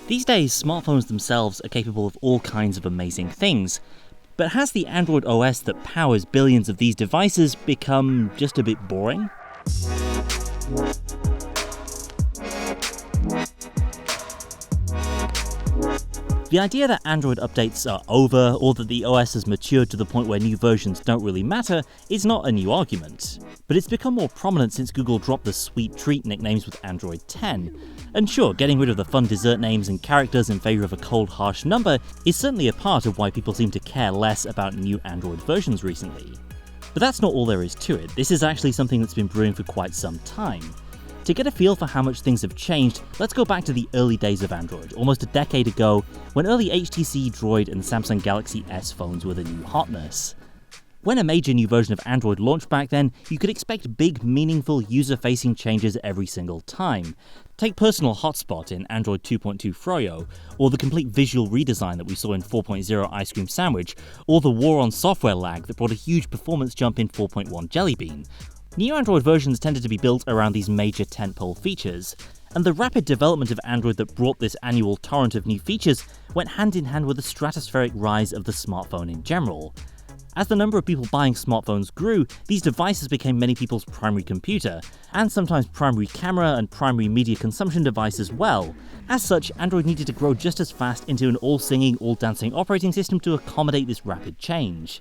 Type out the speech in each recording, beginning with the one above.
These days, smartphones themselves are capable of all kinds of amazing things, but has the Android OS that powers billions of these devices become just a bit boring? The idea that Android updates are over, or that the OS has matured to the point where new versions don't really matter, is not a new argument. But it's become more prominent since Google dropped the sweet treat nicknames with Android 10. And sure, getting rid of the fun dessert names and characters in favour of a cold, harsh number is certainly a part of why people seem to care less about new Android versions recently. But that's not all there is to it. This is actually something that's been brewing for quite some time. To get a feel for how much things have changed, let's go back to the early days of Android, almost a decade ago, when early HTC, Droid and Samsung Galaxy S phones were the new hotness. When a major new version of Android launched back then, you could expect big, meaningful, user-facing changes every single time. Take Personal Hotspot in Android 2.2 Froyo, or the complete visual redesign that we saw in 4.0 Ice Cream Sandwich, or the war on software lag that brought a huge performance jump in 4.1 Jelly Bean. New Android versions tended to be built around these major tentpole features, and the rapid development of Android that brought this annual torrent of new features went hand in hand with the stratospheric rise of the smartphone in general. As the number of people buying smartphones grew, these devices became many people's primary computer, and sometimes primary camera and primary media consumption device as well. As such, Android needed to grow just as fast into an all-singing, all-dancing operating system to accommodate this rapid change.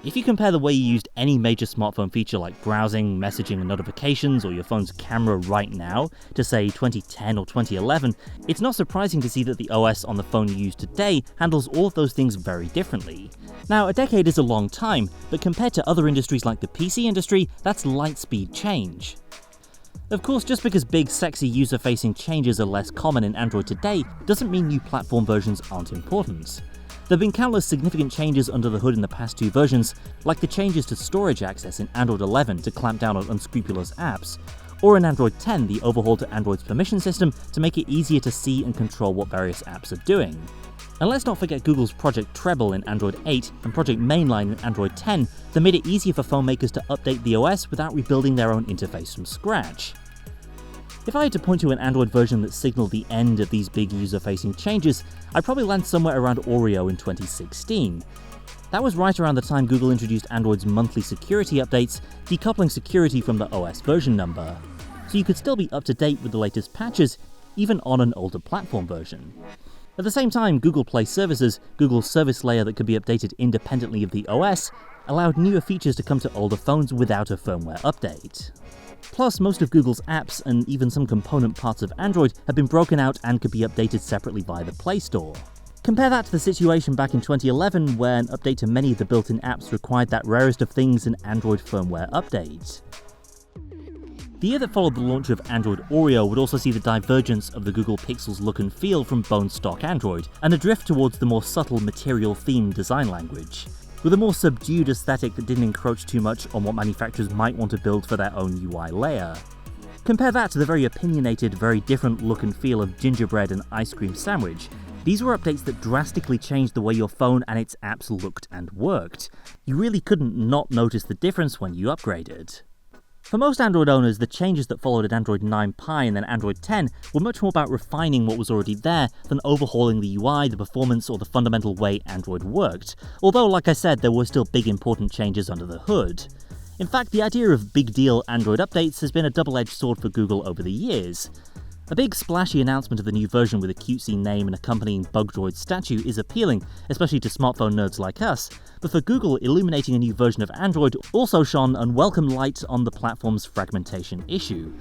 If you compare the way you used any major smartphone feature like browsing, messaging and notifications, or your phone's camera right now, to say 2010 or 2011, it's not surprising to see that the OS on the phone you use today handles all of those things very differently. Now, a decade is a long time, but compared to other industries like the PC industry, that's light-speed change. Of course, just because big, sexy, user-facing changes are less common in Android today, doesn't mean new platform versions aren't important. There have been countless significant changes under the hood in the past two versions, like the changes to storage access in Android 11 to clamp down on unscrupulous apps, or in Android 10 the overhaul to Android's permission system to make it easier to see and control what various apps are doing. And let's not forget Google's Project Treble in Android 8 and Project Mainline in Android 10 that made it easier for phone makers to update the OS without rebuilding their own interface from scratch. If I had to point to an Android version that signaled the end of these big user-facing changes, I'd probably land somewhere around Oreo in 2016. That was right around the time Google introduced Android's monthly security updates, decoupling security from the OS version number. So you could still be up to date with the latest patches, even on an older platform version. At the same time, Google Play Services, Google's service layer that could be updated independently of the OS, allowed newer features to come to older phones without a firmware update. Plus, most of Google's apps and even some component parts of Android have been broken out and could be updated separately via the Play Store. Compare that to the situation back in 2011 where an update to many of the built-in apps required that rarest of things, an Android firmware update. The year that followed the launch of Android Oreo would also see the divergence of the Google Pixel's look and feel from bone stock Android, and a drift towards the more subtle material-themed design language, with a more subdued aesthetic that didn't encroach too much on what manufacturers might want to build for their own UI layer. Compare that to the very opinionated, very different look and feel of Gingerbread and Ice Cream Sandwich. These were updates that drastically changed the way your phone and its apps looked and worked. You really couldn't not notice the difference when you upgraded. For most Android owners, the changes that followed at Android 9 Pie and then Android 10 were much more about refining what was already there than overhauling the UI, the performance, or the fundamental way Android worked. Although, like I said, there were still big important changes under the hood. In fact, the idea of big deal Android updates has been a double-edged sword for Google over the years. A big splashy announcement of the new version with a cutesy name and accompanying Bugdroid statue is appealing, especially to smartphone nerds like us, but for Google, illuminating a new version of Android also shone unwelcome light on the platform's fragmentation issue.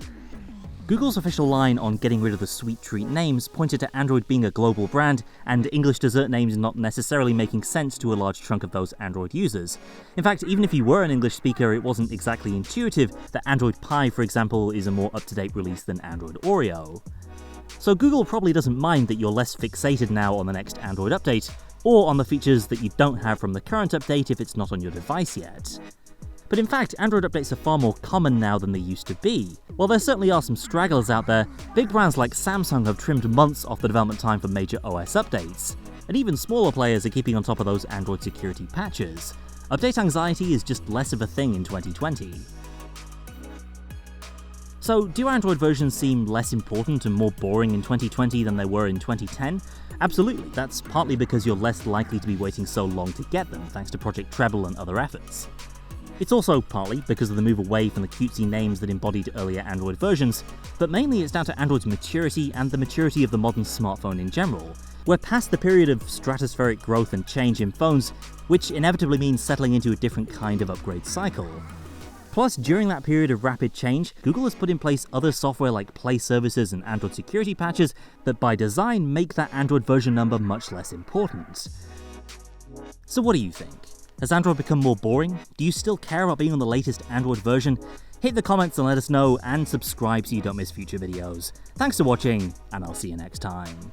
Google's official line on getting rid of the sweet treat names pointed to Android being a global brand, and English dessert names not necessarily making sense to a large chunk of those Android users. In fact, even if you were an English speaker, it wasn't exactly intuitive that Android Pie, for example, is a more up-to-date release than Android Oreo. So Google probably doesn't mind that you're less fixated now on the next Android update, or on the features that you don't have from the current update if it's not on your device yet. But in fact, Android updates are far more common now than they used to be. While there certainly are some stragglers out there, big brands like Samsung have trimmed months off the development time for major OS updates, and even smaller players are keeping on top of those Android security patches. Update anxiety is just less of a thing in 2020. So, do Android versions seem less important and more boring in 2020 than they were in 2010? Absolutely, that's partly because you're less likely to be waiting so long to get them, thanks to Project Treble and other efforts. It's also partly because of the move away from the cutesy names that embodied earlier Android versions, but mainly it's down to Android's maturity and the maturity of the modern smartphone in general. We're past the period of stratospheric growth and change in phones, which inevitably means settling into a different kind of upgrade cycle. Plus, during that period of rapid change, Google has put in place other software like Play services and Android security patches that by design make that Android version number much less important. So what do you think? Has Android become more boring? Do you still care about being on the latest Android version? Hit the comments and let us know, and subscribe so you don't miss future videos. Thanks for watching, and I'll see you next time.